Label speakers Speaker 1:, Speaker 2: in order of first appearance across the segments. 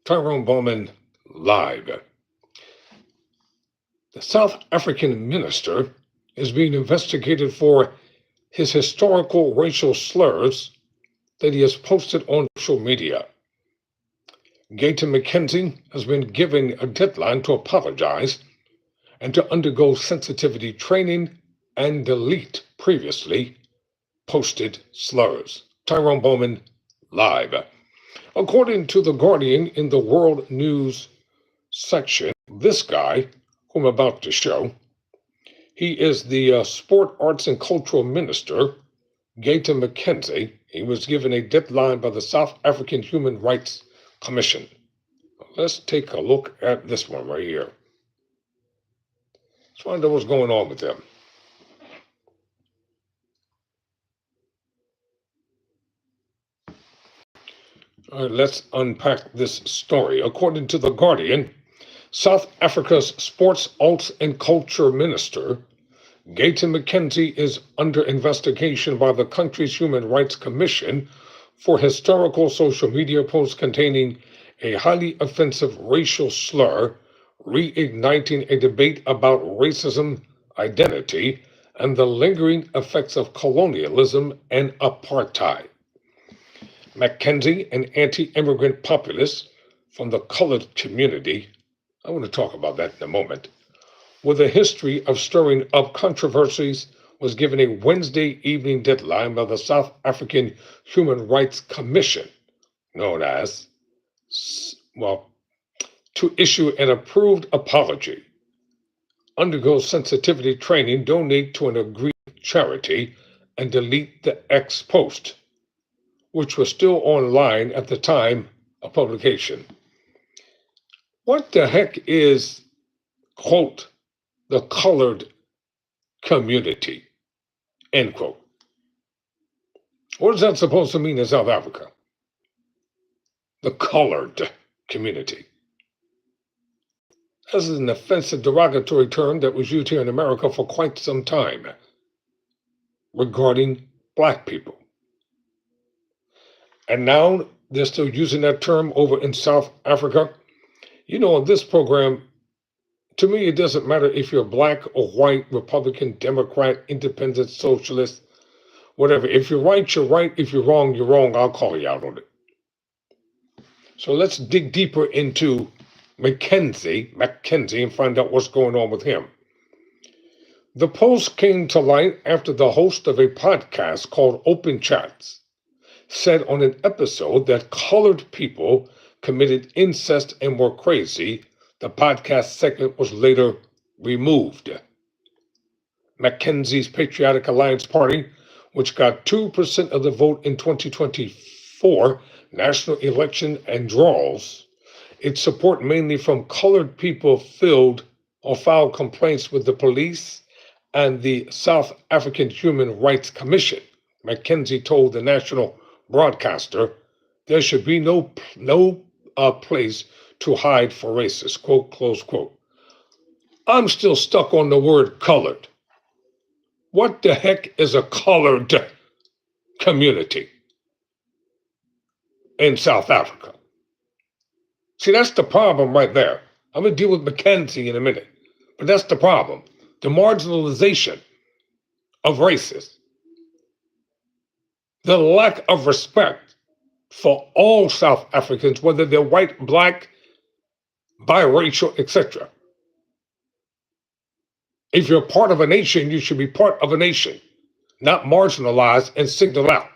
Speaker 1: Bowman live. The South African minister is being investigated for his historical racial slurs that he has posted on social media. Gayton McKenzie has been given a deadline to apologize and to undergo sensitivity training and delete previously posted slurs. Tyrone Bowman live. According to The Guardian in the World News section, this guy, whom I'm about to show, he is the Sport, Arts, and Cultural Minister, Gayton McKenzie. He was given a deadline by the South African Human Rights Commission. Let's take a look at this one right here. Let's find out what's going on with them. All right, let's unpack this story. According to The Guardian, South Africa's Sports, Arts, and Culture Minister, Gayton McKenzie, is under investigation by the country's Human Rights Commission for historical social media posts containing a highly offensive racial slur, reigniting a debate about racism, identity, and the lingering effects of colonialism and apartheid. McKenzie, an anti-immigrant populist from the colored community, I want to talk about that in a moment, with a history of stirring up controversies, was given a Wednesday evening deadline by the South African Human Rights Commission, known as, to issue an approved apology, undergo sensitivity training, donate to an agreed charity, and delete the X post, which was still online at the time of publication. What the heck is, quote, the colored community, end quote? What is that supposed to mean in South Africa? The colored community. This is an offensive derogatory term that was used here in America for quite some time regarding black people. And now they're still using that term over in South Africa. You know, on this program, to me, it doesn't matter if you're black or white, Republican, Democrat, Independent, Socialist, whatever. If you're right, you're right. If you're wrong, you're wrong. I'll call you out on it. So let's dig deeper into McKenzie, and find out what's going on with him. The post came to light after the host of a podcast called Open Chats said on an episode that colored people committed incest and were crazy. The podcast segment was later removed. McKenzie's Patriotic Alliance Party, which got 2% of the vote in 2024 national election and draws, its support mainly from colored people filed complaints with the police and the South African Human Rights Commission. McKenzie told the national broadcaster there should be no place to hide for racists, quote, close quote. I'm still stuck on the word colored. What the heck is a colored community in South Africa? See, that's the problem right there. I'm going to deal with McKenzie in a minute, but that's the problem. The marginalization of racists, the lack of respect for all South Africans, whether they're white, black, biracial, etc. If you're part of a nation, you should be part of a nation, not marginalized and singled out.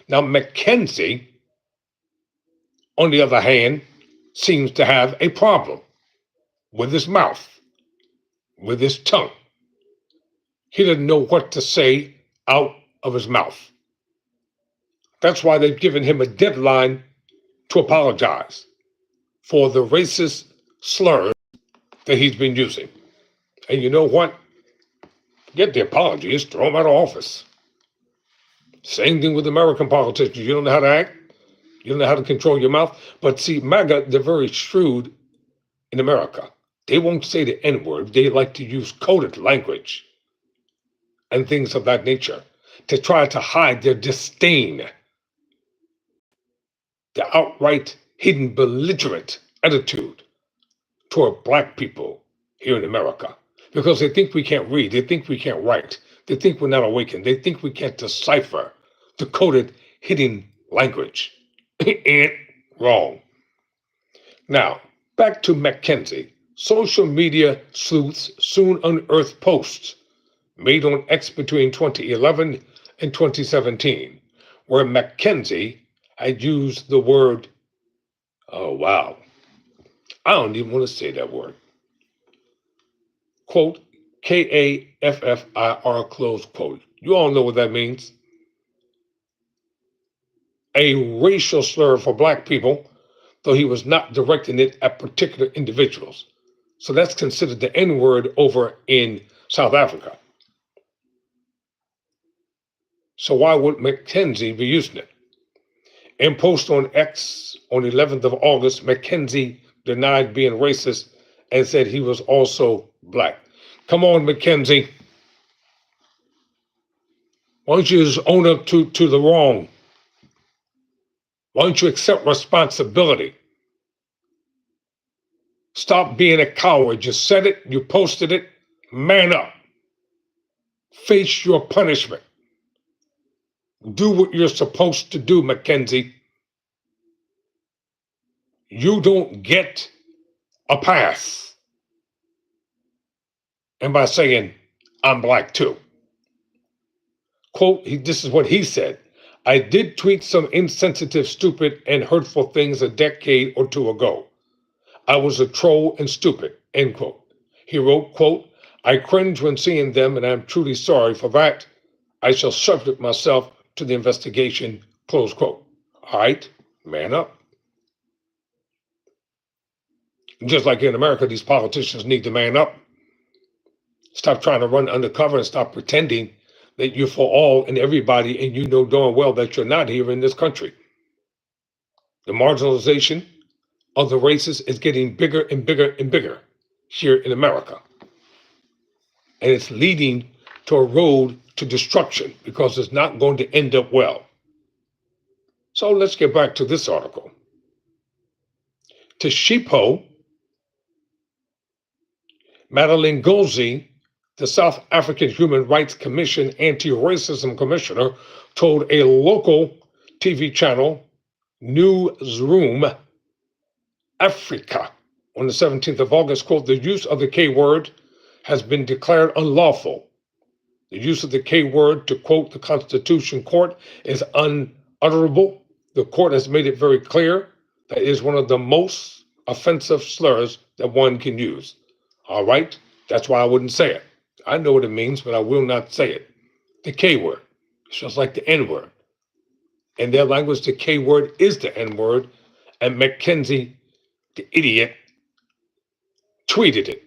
Speaker 1: Now, McKenzie, on the other hand, seems to have a problem with his mouth, with his tongue. He doesn't know what to say out of his mouth. That's why they've given him a deadline to apologize for the racist slurs that he's been using. And you know what? Forget the apologies, throw him out of office. Same thing with American politicians. You don't know how to act. You don't know how to control your mouth. But see, MAGA, they're very shrewd in America. They won't say the N-word. They like to use coded language and things of that nature to try to hide their disdain, the outright hidden belligerent attitude toward black people here in America because they think we can't read, they think we can't write, they think we're not awakened, they think we can't decipher the coded hidden language. Ain't wrong. Now, back to Mackenzie. Social media sleuths soon unearthed posts made on X between 2011 and 2017, where Mackenzie had used the word, oh wow, I don't even want to say that word, quote, Kaffir, close quote. You all know what that means. A racial slur for black people, though he was not directing it at particular individuals. So that's considered the N word over in South Africa. So why would Mackenzie be using it? In post on X on 11th of August, Mackenzie denied being racist and said he was also black. Come on, Mackenzie. Why don't you just own up to the wrong? Why don't you accept responsibility? Stop being a coward. You said it, you posted it. Man up. Face your punishment. Do what you're supposed to do, Mackenzie. You don't get a pass. And by saying, I'm black too. Quote, this is what he said. I did tweet some insensitive, stupid, and hurtful things a decade or two ago. I was a troll and stupid, end quote. He wrote, quote, I cringe when seeing them and I'm truly sorry for that. I shall subject myself to the investigation, close quote. All right, man up. Just like in America, these politicians need to man up. Stop trying to run undercover and stop pretending that you're for all and everybody and you know darn well that you're not here in this country. The marginalization of the races is getting bigger and bigger and bigger here in America. And it's leading to a road to destruction because it's not going to end up well. So let's get back to this article. Tshepo Madalingozzi, the South African Human Rights Commission anti-racism commissioner, told a local TV channel, Newsroom Africa, on the 17th of August, quote, the use of the K word has been declared unlawful. The use of the K word, to quote the Constitution Court, is unutterable. The court has made it very clear that it is one of the most offensive slurs that one can use. All right? That's why I wouldn't say it. I know what it means, but I will not say it. The K word. It's just like the N word. In their language, the K word is the N word, and Mackenzie, the idiot, tweeted it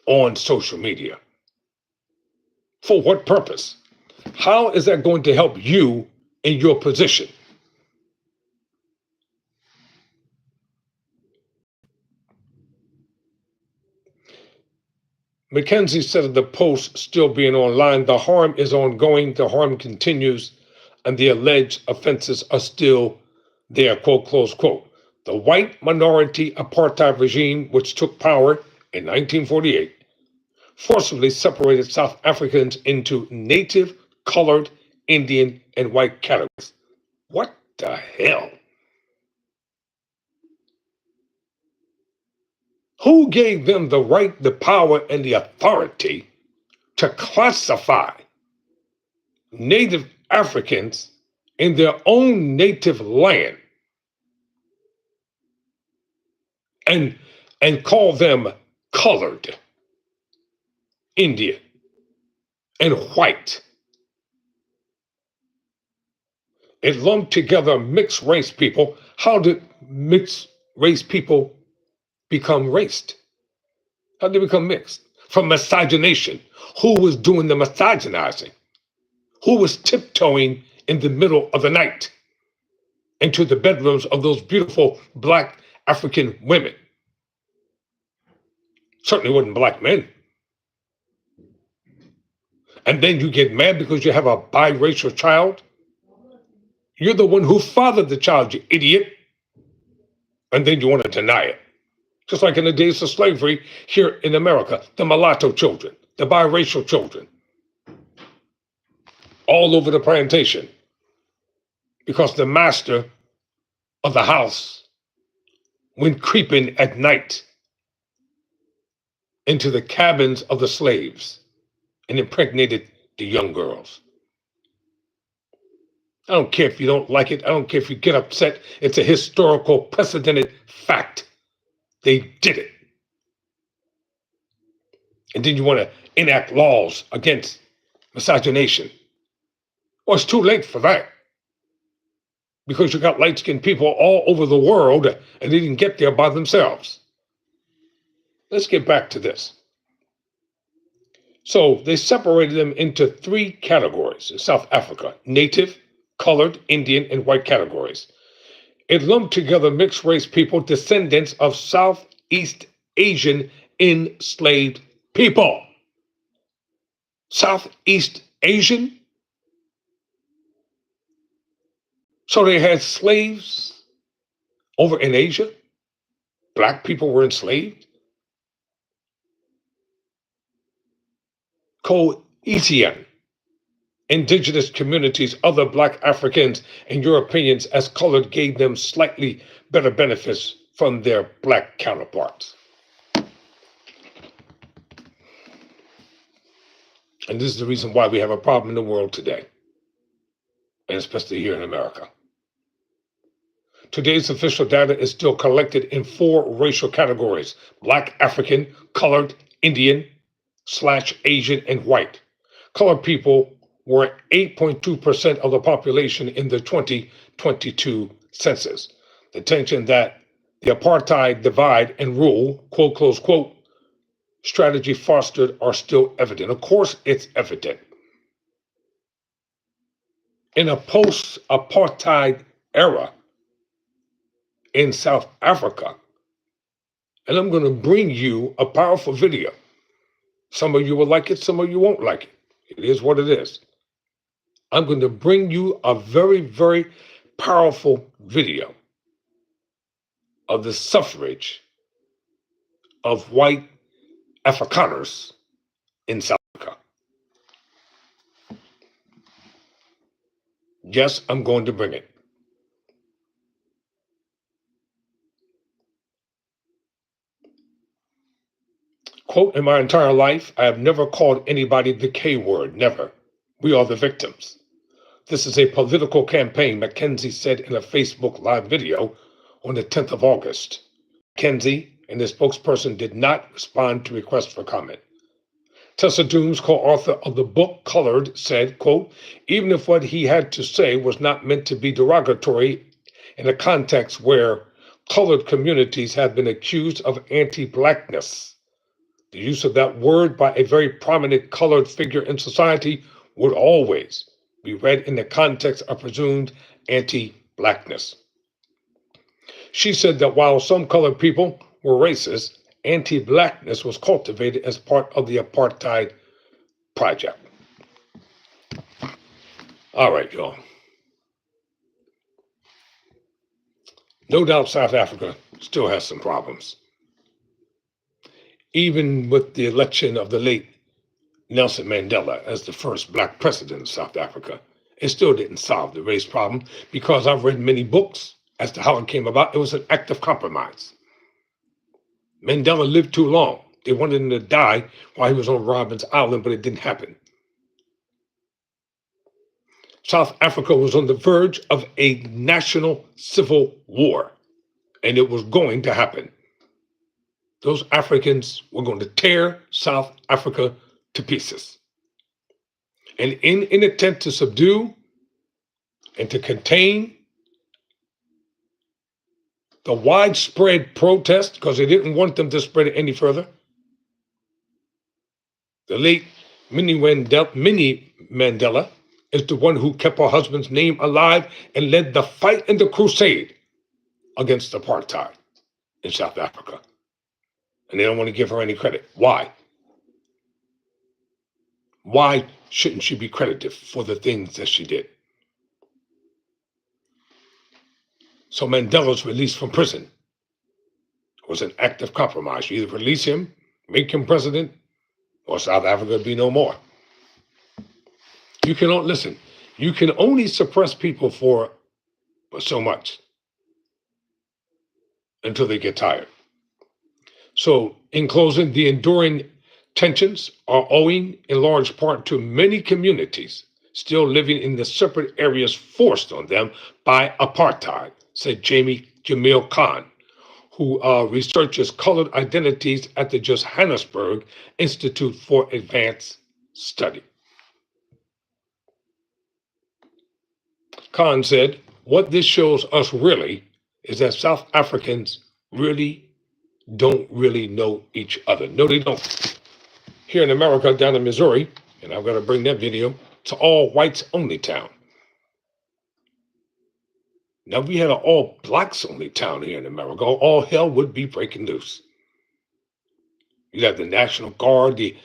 Speaker 1: on social media. For what purpose? How is that going to help you in your position? Mackenzie said of the post still being online, the harm is ongoing, the harm continues, and the alleged offenses are still there, quote, close quote. The white minority apartheid regime, which took power in 1948, forcibly separated South Africans into native, colored, Indian, and white categories. What the hell? Who gave them the right, the power, and the authority to classify Native Africans in their own native land and call them colored, Indian, and white? It lumped together mixed race people. How did mixed race people become raced? How did they become mixed? From miscegenation. Who was doing the miscegenizing? Who was tiptoeing in the middle of the night into the bedrooms of those beautiful black African women? Certainly wasn't black men. And then you get mad because you have a biracial child? You're the one who fathered the child, you idiot. And then you want to deny it. Just like in the days of slavery here in America, the mulatto children, the biracial children, all over the plantation. Because the master of the house went creeping at night into the cabins of the slaves and impregnated the young girls. I don't care if you don't like it. I don't care if you get upset. It's a historical, precedented fact. They did it. And then you want to enact laws against miscegenation. Well, it's too late for that. Because you got light-skinned people all over the world and they didn't get there by themselves. Let's get back to this. So they separated them into three categories in South Africa: native, colored, Indian, and white categories. It lumped together mixed race people, descendants of Southeast Asian enslaved people. Southeast Asian? So they had slaves over in Asia? Black people were enslaved? Coetian, indigenous communities, other black Africans and Europeans as colored gave them slightly better benefits from their black counterparts. And this is the reason why we have a problem in the world today, and especially here in America. Today's official data is still collected in four racial categories: Black, African, colored, Indian / Asian, and white. Colored people were 8.2% of the population in the 2022 census. The tension that the apartheid divide and rule, quote, close quote, strategy fostered are still evident. Of course, it's evident. In a post-apartheid era in South Africa, and I'm going to bring you a powerful video. Some of you will like it, some of you won't like it. It is what it is. I'm going to bring you a very, very powerful video of the suffrage of white Afrikaners in South Africa. Yes, I'm going to bring it. Quote, in my entire life, I have never called anybody the K word, never. We are the victims. This is a political campaign, Mackenzie said in a Facebook live video on the 10th of August. Mackenzie and his spokesperson did not respond to requests for comment. Tessa Dooms, co-author of the book Colored, said, quote, even if what he had to say was not meant to be derogatory in a context where colored communities have been accused of anti-blackness, the use of that word by a very prominent colored figure in society would always be read in the context of presumed anti-blackness. She said that while some colored people were racist, anti-blackness was cultivated as part of the apartheid project. All right, y'all. No doubt South Africa still has some problems. Even with the election of the late Nelson Mandela as the first black president of South Africa, it still didn't solve the race problem because I've read many books as to how it came about. It was an act of compromise. Mandela lived too long. They wanted him to die while he was on Robben's Island, but it didn't happen. South Africa was on the verge of a national civil war, and it was going to happen. Those Africans were going to tear South Africa to pieces. And in an attempt to subdue and to contain the widespread protest, because they didn't want them to spread it any further, the late Minnie Mandela is the one who kept her husband's name alive and led the fight and the crusade against apartheid in South Africa. And they don't want to give her any credit. Why? Why shouldn't she be credited for the things that she did? So Mandela's release from prison was an act of compromise. You either release him, make him president, or South Africa would be no more. You cannot listen. You can only suppress people for so much until they get tired. So, in closing, the enduring tensions are owing in large part to many communities still living in the separate areas forced on them by apartheid, said Jamil Khan, who researches colored identities at the Johannesburg Institute for Advanced Study. Khan said, what this shows us really is that South Africans don't really know each other. No, they don't. Here in America, down in Missouri, and I've got to bring that video, it's all whites only town. Now, if we had an all blacks only town here in America, all hell would be breaking loose. You'd have the National Guard, the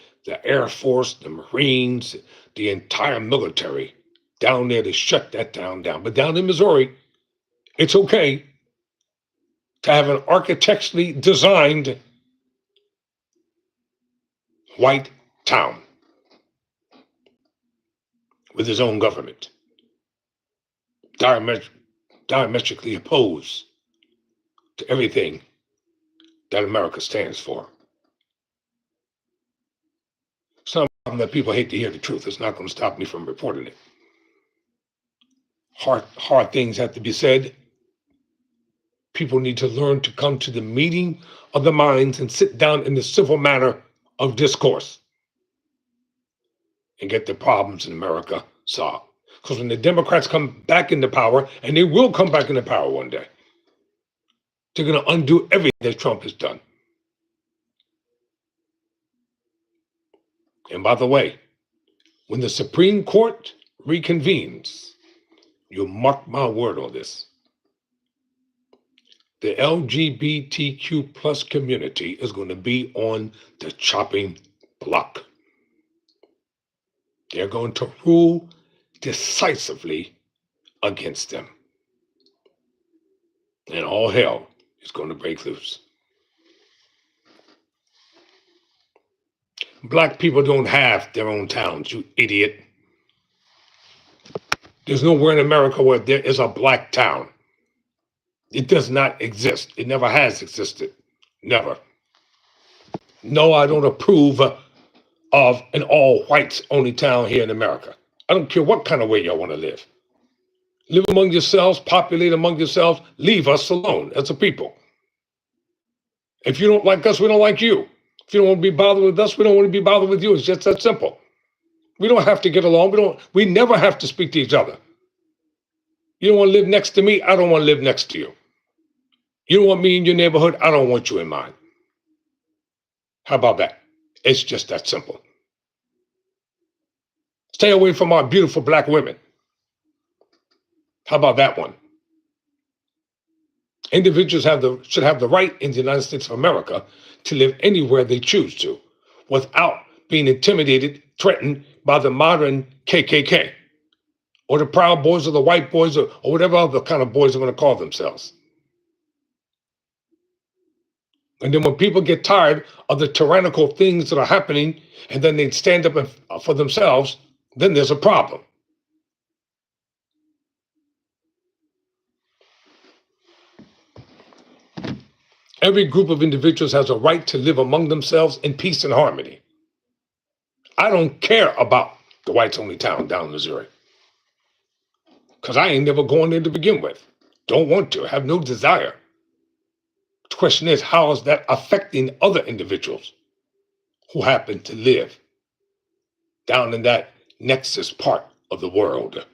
Speaker 1: Air Force, the Marines, the entire military down there to shut that town down. But down in Missouri, it's okay to have an architecturally designed white town with his own government, diametrically opposed to everything that America stands for. Some that people hate to hear the truth. It's not going to stop me from reporting it. Hard things have to be said. People need to learn to come to the meeting of the minds and sit down in the civil manner of discourse and get the problems in America solved. Because when the Democrats come back into power, and they will come back into power one day, they're going to undo everything that Trump has done. And by the way, when the Supreme Court reconvenes, you'll mark my word on this, the LGBTQ plus community is going to be on the chopping block. They're going to rule decisively against them. And all hell is going to break loose. Black people don't have their own towns, you idiot. There's nowhere in America where there is a black town. It does not exist. It never has existed. Never. No, I don't approve of an all whites only town here in America. I don't care what kind of way y'all want to live. Live among yourselves, populate among yourselves, leave us alone as a people. If you don't like us, we don't like you. If you don't want to be bothered with us, we don't want to be bothered with you. It's just that simple. We don't have to get along. We never have to speak to each other. You don't want to live next to me, I don't want to live next to you. You don't want me in your neighborhood, I don't want you in mine. How about that? It's just that simple. Stay away from our beautiful black women. How about that one? Individuals should have the right in the United States of America to live anywhere they choose to without being intimidated, threatened by the modern KKK or the Proud Boys or the White Boys or whatever other kind of boys are going to call themselves. And then when people get tired of the tyrannical things that are happening and then they stand up for themselves, then there's a problem. Every group of individuals has a right to live among themselves in peace and harmony. I don't care about the whites only town down in Missouri, because I ain't never going there to begin with. Don't want to, have no desire. The question is, how is that affecting other individuals who happen to live down in that nexus part of the world?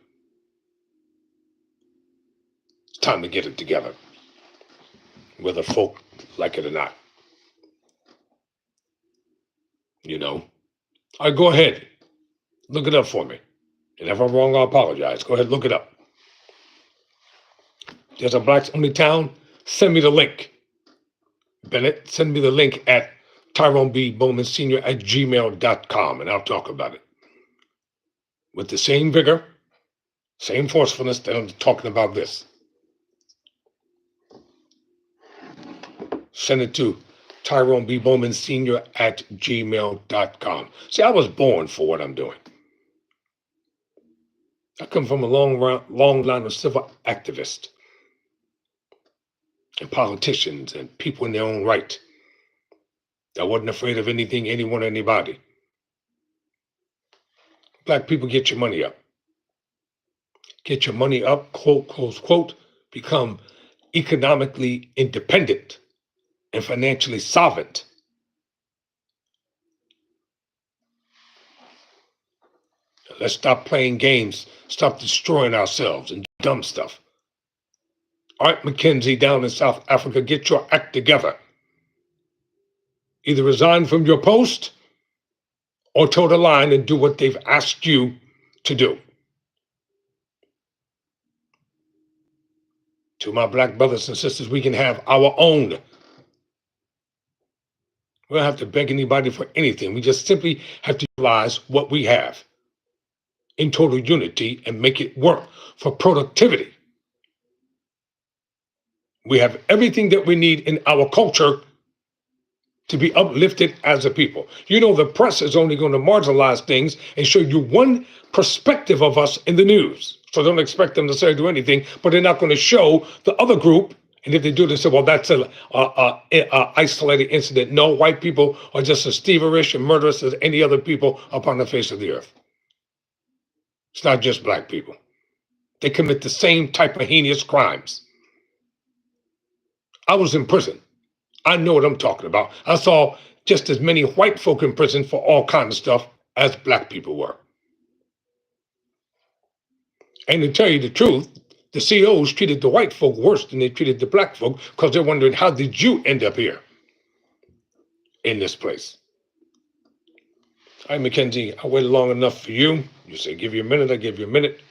Speaker 1: It's time to get it together, whether folk like it or not. You know, all right, go ahead, look it up for me. And if I'm wrong, I apologize. Go ahead, look it up. There's a blacks only town. Send me the link. Bennett, send me the link at Tyrone B. Bowman Sr. at gmail.com, and I'll talk about it with the same vigor, same forcefulness that I'm talking about this. send it to Tyrone B. Bowman Sr. at gmail.com. See, I was born for what I'm doing. I come from a long line of civil activists and politicians and people in their own right. I wasn't afraid of anything, anyone, anybody. Black people, get your money up. Get your money up, quote, close quote, become economically independent and financially solvent. Let's stop playing games, stop destroying ourselves and dumb stuff. Art McKenzie down in South Africa, get your act together. Either resign from your post or toe the line and do what they've asked you to do. To my black brothers and sisters, we can have our own. We don't have to beg anybody for anything. We just simply have to utilize what we have in total unity and make it work for productivity. We have everything that we need in our culture to be uplifted as a people. You know, the press is only going to marginalize things and show you one perspective of us in the news. So don't expect them to say do anything, but they're not going to show the other group. And if they do, they say, well, that's an isolated incident. No, white people are just as thieverish and murderous as any other people upon the face of the earth. It's not just black people. They commit the same type of heinous crimes. I was in prison. I know what I'm talking about. I saw just as many white folk in prison for all kinds of stuff as black people were. And to tell you the truth, the COs treated the white folk worse than they treated the black folk because they're wondering, how did you end up here in this place? All right, Mackenzie, I waited long enough for you. You say, give you a minute, I give you a minute.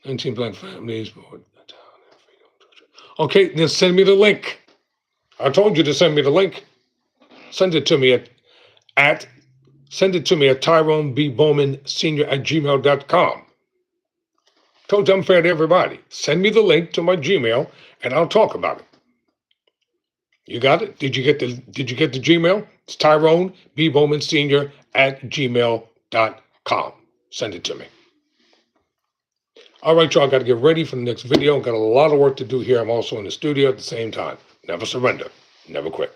Speaker 1: 19 black families. Okay, then send me the link. I told you to send me the link. Send it to me at Tyrone B. Bowman Sr. at gmail.com. Told you I'm fair to everybody. Send me the link to my Gmail and I'll talk about it. You got it? Did you get the Gmail? It's Tyrone B. Bowman Sr. at gmail.com. Send it to me. All right, y'all, got to get ready for the next video. Got a lot of work to do here. I'm also in the studio at the same time. Never surrender. Never quit.